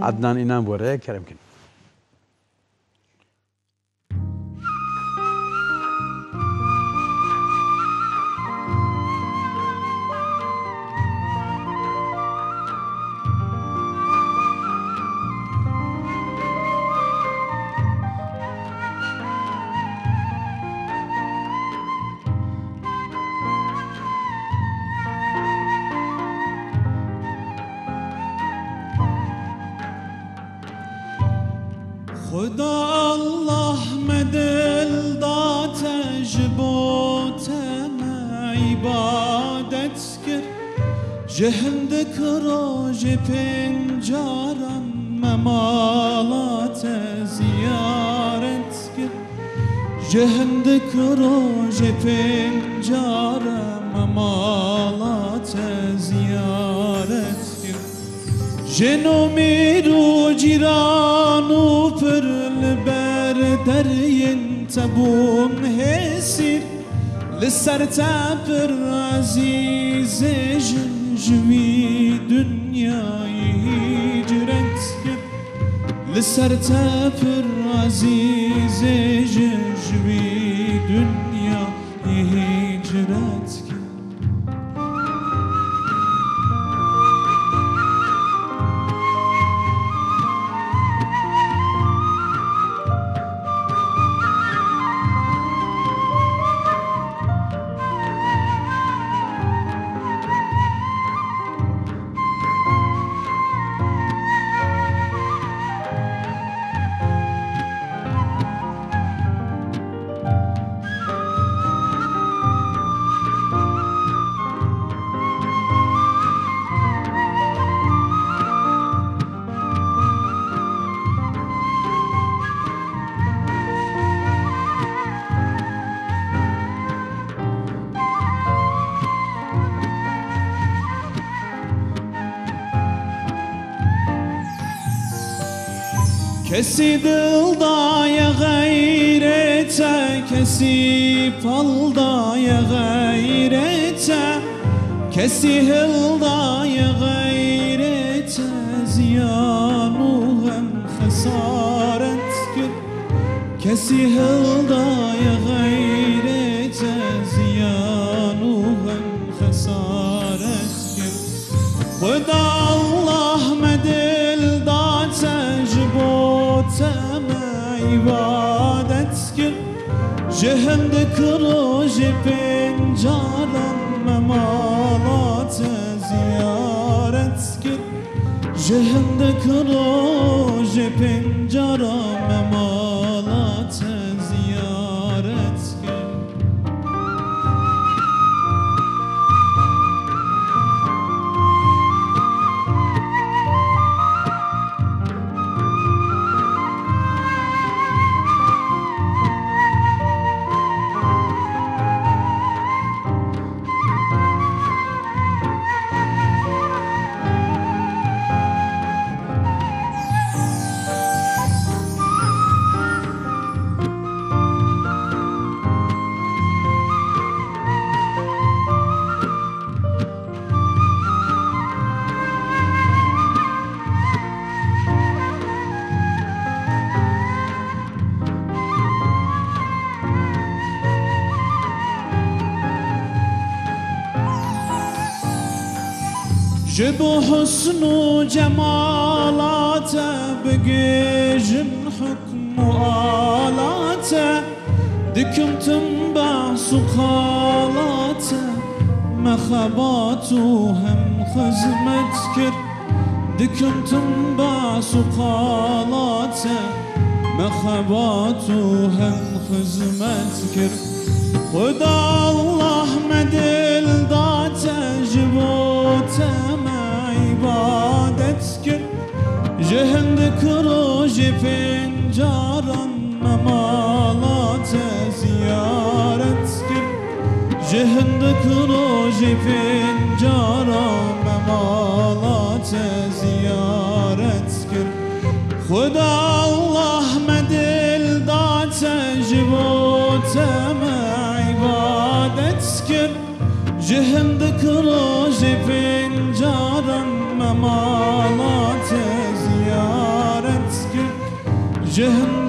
عدنان إنام بوره كرم كن خدا الله مدل داته جبوته ما عبادت کر جهندك روج پنجاران ممالات زیارت کر جهندك روج پنجاران ممالات زیارت کر جنومی رو جیرانو پر لبر درین تبون هسیر لسر تبر عزیز جنجوی دنیای هجرت کر لسر تبر عزیز جنجوی دنیای هجرت کر کسی دلدای غیرته کسی پلدای غیرته کسی هلدای غیرته زیانو هم خسارت کرد کسی هلدای غیرته زیانو هم خسارت کرد خدا الله مدل داته جبوته عبادت کر جهندك روج پنجاران ممالات زیارت کر جهندك روج پنجاران ممالات زیارت کر جبو حسن و جمالات بقيجن حكم وآلات دكم تنبع سقالات مخبات وهم خزمت كر دكم تنبع سقالات مخبات وهم خزمت كر خدا الله مدل داته جبوته عبادت کر جهندك روج پنجاران ممالات زیارت کر جهندك روج پنجاران ممالات زیارت کر خدا الله مدل داته جبوته عبادت کر جهندك روج پنجاران ممالات زیارت جهن